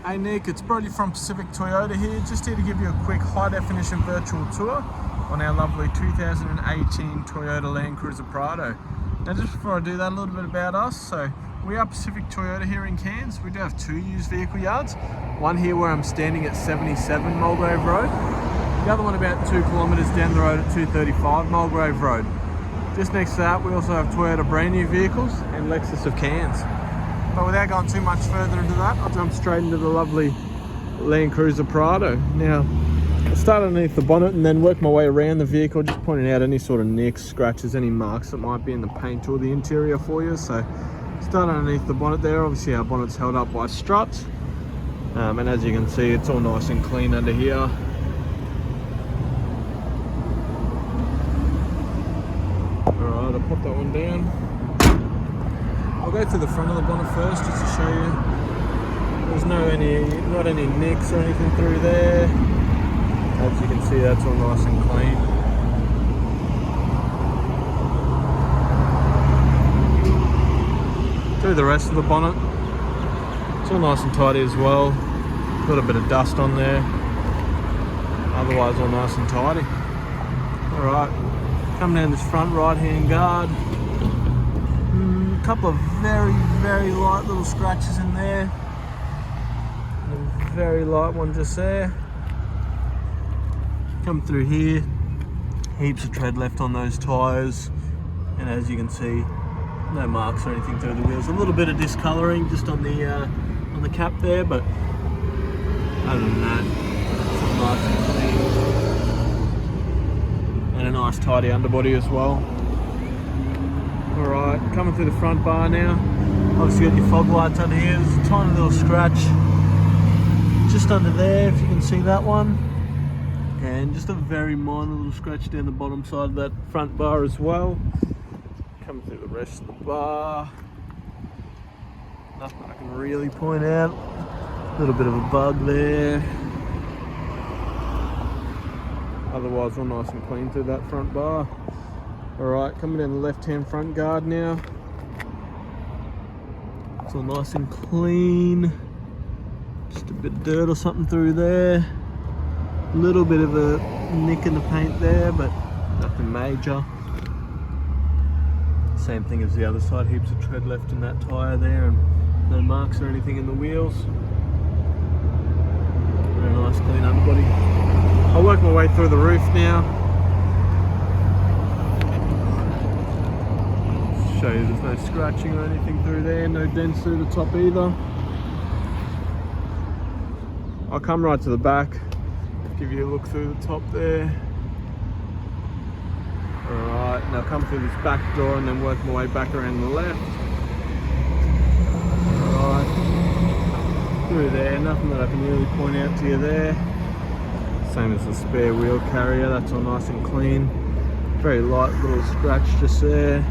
Hey Nick, it's Brody from Pacific Toyota here, just here to give you a quick high-definition virtual tour on our lovely 2018 Toyota Land Cruiser Prado. Now just before I do that, a little bit about us. So we are Pacific Toyota here in Cairns. We do have two used vehicle yards. One here where I'm standing at 77 Mulgrave Road. The other one about 2 kilometres down the road at 235 Mulgrave Road. Just next to that, we also have Toyota brand new vehicles and Lexus of Cairns. But without going too much further into that, I'll jump straight into the lovely Land Cruiser Prado. Now, I'll start underneath the bonnet and then work my way around the vehicle, just pointing out any sort of nicks, scratches, any marks that might be in the paint or the interior for you. So, start underneath the bonnet there. Obviously, our bonnet's held up by struts. And as you can see, it's all nice and clean under here. Alright, I'll pop that one down. I'll go to the front of the bonnet first just to show you. There's not any nicks or anything through there. As you can see, that's all nice and clean. Through the rest of the bonnet, it's all nice and tidy as well. Got a bit of dust on there. Otherwise, all nice and tidy. Alright, coming down this front right-hand guard. A couple of very light little scratches in there. A very light one just there. Come through here, heaps of tread left on those tyres, and as you can see, no marks or anything through the wheels. A little bit of discolouring just on the cap there, but other than that, it's all nice and clean. And a nice tidy underbody as well. Alright, coming through the front bar now. Obviously got your fog lights under here. There's a tiny little scratch just under there, if you can see that one. And just a very minor little scratch down the bottom side of that front bar as well. Coming through the rest of the bar. Nothing I can really point out. A little bit of a bug there. Otherwise all nice and clean through that front bar. Alright, coming down the left-hand front guard now. It's all nice and clean. Just a bit of dirt or something through there. A little bit of a nick in the paint there, but nothing major. Same thing as the other side, heaps of tread left in that tyre there, and no marks or anything in the wheels. Very nice clean underbody. I'll work my way through the roof now. Show you there's no scratching or anything through there, no dents through the top either. I'll come right to the back, give you a look through the top there. Alright, now come through this back door and then work my way back around the left. Alright, through there, nothing that I can really point out to you there. Same as the spare wheel carrier, that's all nice and clean. Very light little scratch just there.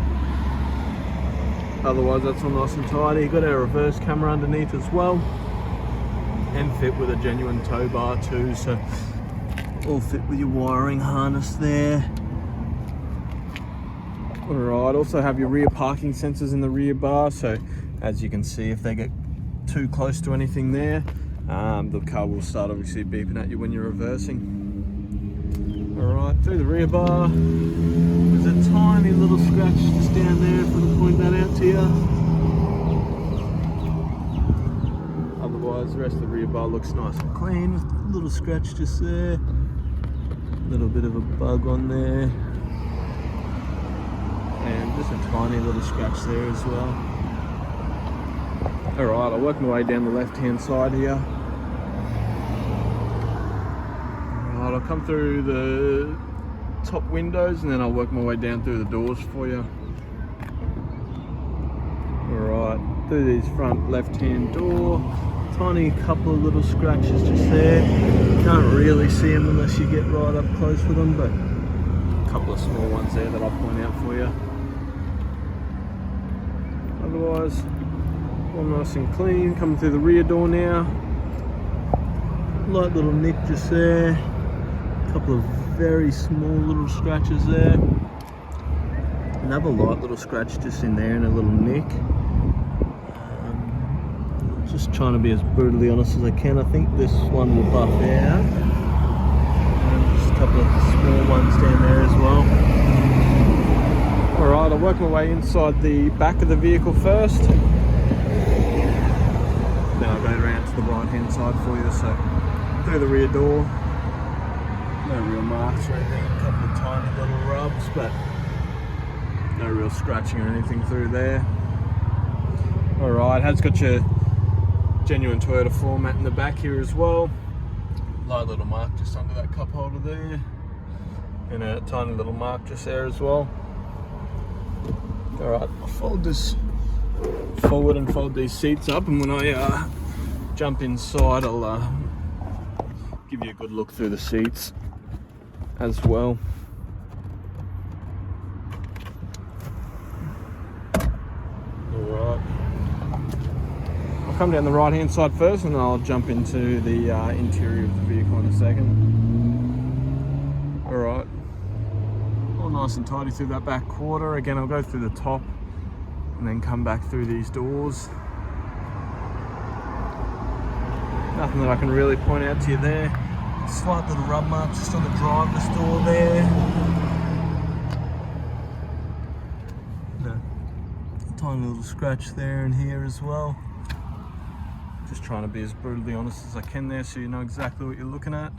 Otherwise that's all nice and tidy. Got our reverse camera underneath as well, and fit with a genuine tow bar too, so all fit with your wiring harness there. Alright, also have your rear parking sensors in the rear bar, so as you can see, if they get too close to anything there, the car will start obviously beeping at you when you're reversing. Alright, through the rear bar, there's a tiny little scratch just down there, if I can point that out to you. Otherwise, the rest of the rear bar looks nice and clean. A little scratch just there. A little bit of a bug on there. And just a tiny little scratch there as well. Alright, I'll work my way down the left-hand side here. Alright, I'll come through the top windows and then I'll work my way down through the doors for you. Alright, through these front left-hand door. Tiny couple of little scratches just there. Can't really see them unless you get right up close with them, but a couple of small ones there that I'll point out for you. Otherwise, all nice and clean. Coming through the rear door now. Light little nick just there. A couple of very small little scratches there. Another light little scratch just in there and a little nick. Just trying to be as brutally honest as I can. I think this one will buff out. And just a couple of small ones down there as well. Alright, I'll work my way inside the back of the vehicle first. Then I'll go around to the right hand side for you. So through the rear door. No real marks or anything. A couple of tiny little rubs, but no real scratching or anything through there. Alright, has got your genuine Toyota floor mat in the back here as well. Light little mark just under that cup holder there, and a tiny little mark just there as well. Alright, I'll fold this forward and fold these seats up, and when I jump inside I'll give you a good look through the seats as well. Alright, come down the right hand side first and I'll jump into the interior of the vehicle in a second. Alright, all nice and tidy through that back quarter. Again, I'll go through the top and then come back through these doors. Nothing that I can really point out to you there. Slight little rub mark just on the driver's door there. Tiny little scratch there and here as well. Just trying to be as brutally honest as I can there so you know exactly what you're looking at.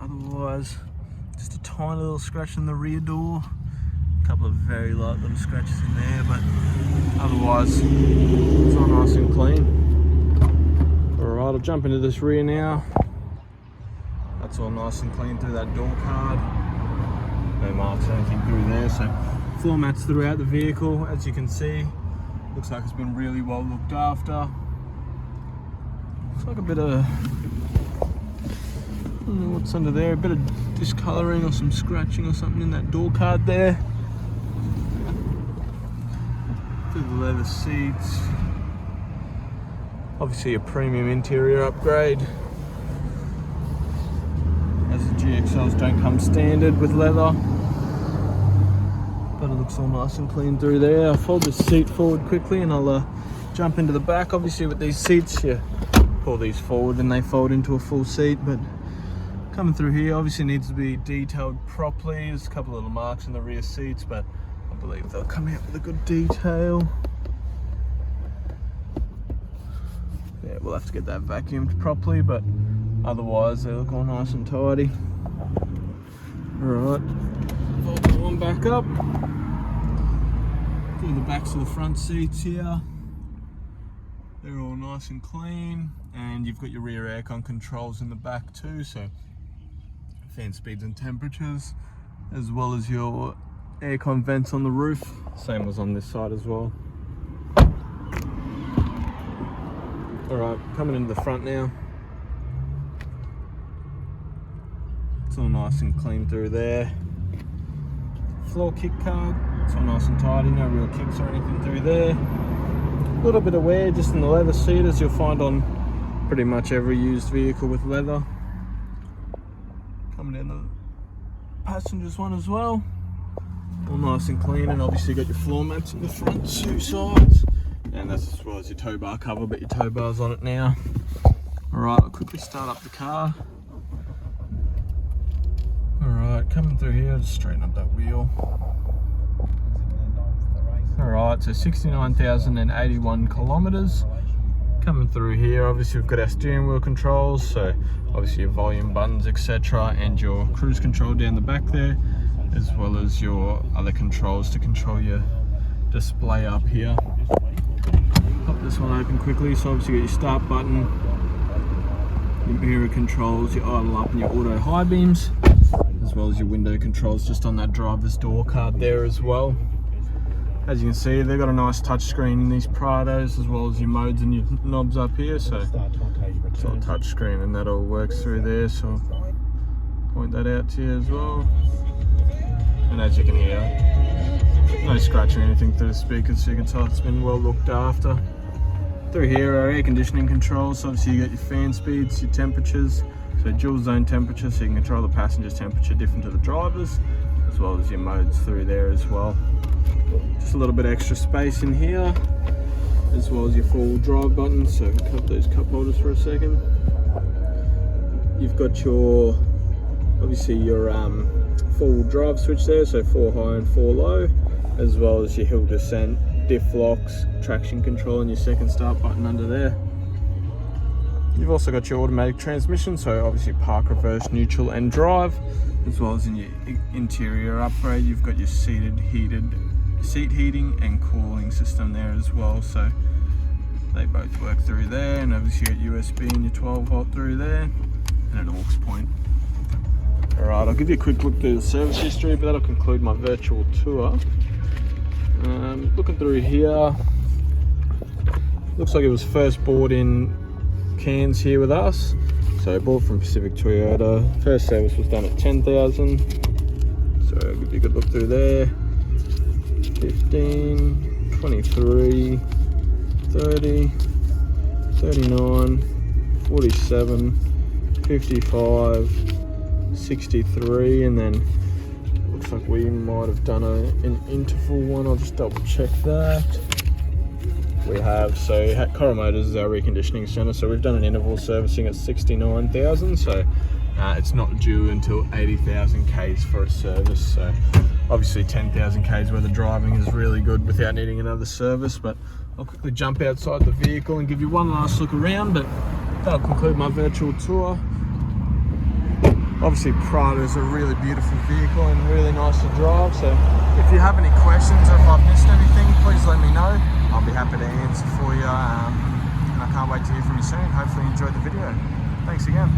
Otherwise, just a tiny little scratch in the rear door. A couple of very light little scratches in there, but otherwise it's all nice and clean. Alright, I'll jump into this rear now. That's all nice and clean through that door card. No marks or anything through there. So floor mats throughout the vehicle, as you can see. Looks like it's been really well looked after. Looks like a bit of, I don't know what's under there, a bit of discolouring or some scratching or something in that door card there. Through the leather seats. Obviously a premium interior upgrade, as the GXLs don't come standard with leather. But it looks all nice and clean through there. I'll fold this seat forward quickly and I'll jump into the back. Obviously with these seats, you pull these forward and they fold into a full seat, but coming through here obviously needs to be detailed properly. There's a couple of little marks in the rear seats, but I believe they'll come out with a good detail. Yeah, we'll have to get that vacuumed properly, but otherwise they look all nice and tidy. Alright, fold that one back up. Do the backs of the front seats here. They're all nice and clean, and you've got your rear aircon controls in the back too, so fan speeds and temperatures, as well as your aircon vents on the roof. Same as on this side as well. Alright, coming into the front now. It's all nice and clean through there. Floor kick card, it's all nice and tidy, no real kicks or anything through there. A little bit of wear just in the leather seat, as you'll find on pretty much every used vehicle with leather. Coming down the passenger's one as well. All nice and clean, and obviously you got your floor mats in the front two sides. And that's as well as your tow bar cover, but your tow bar's on it now. Alright, I'll quickly start up the car. Alright, coming through here, just straighten up that wheel. Alright, so 69,081 kilometers. Coming through here, obviously we've got our steering wheel controls, so obviously your volume buttons, etc., and your cruise control down the back there, as well as your other controls to control your display up here. Pop this one open quickly. So obviously you got your start button, your mirror controls, your idle up and your auto high beams, as well as your window controls just on that driver's door card there as well. As you can see, they've got a nice touch screen in these Prados, as well as your modes and your knobs up here, so it's all touch screen and that all works through there, so I'll point that out to you as well. And as you can hear, no scratch or anything through the speakers, so you can tell it's been well looked after. Through here are air conditioning controls, so obviously you got your fan speeds, your temperatures, so dual zone temperature, so you can control the passenger's temperature different to the driver's, as well as your modes through there as well. Just a little bit extra space in here. as well as your 4-wheel drive button. So cut those cup holders for a second. You've got your, obviously your 4-wheel drive switch there, so 4 high and 4 low, as well as your hill descent, diff locks, traction control, and your second start button under there. You've also got your automatic transmission, so obviously park, reverse, neutral and drive, as well as in your interior upgrade you've got your seat heating and cooling system there as well, so they both work through there. And obviously you got USB and your 12-volt through there, and an aux point. Alright, I'll give you a quick look through the service history, but that'll conclude my virtual tour. Looking through here, looks like it was first bought in Cairns here with us, so bought from Pacific Toyota. First service was done at 10,000, so I'll give you a good look through there. 15, 23, 30, 39, 47, 55, 63, and then it looks like we might have done an interval one. I'll just double check that. We have, so Coral Motors is our reconditioning centre, so we've done an interval servicing at 69,000, so it's not due until 80,000 Ks for a service. So obviously 10,000 Ks worth of driving is really good without needing another service. But I'll quickly jump outside the vehicle and give you one last look around, but that'll conclude my virtual tour. Obviously Prado is a really beautiful vehicle and really nice to drive, so if you have any questions or if I've missed anything, please let me know. I'll be happy to answer for you, and I can't wait to hear from you soon. Hopefully you enjoyed the video. Thanks again.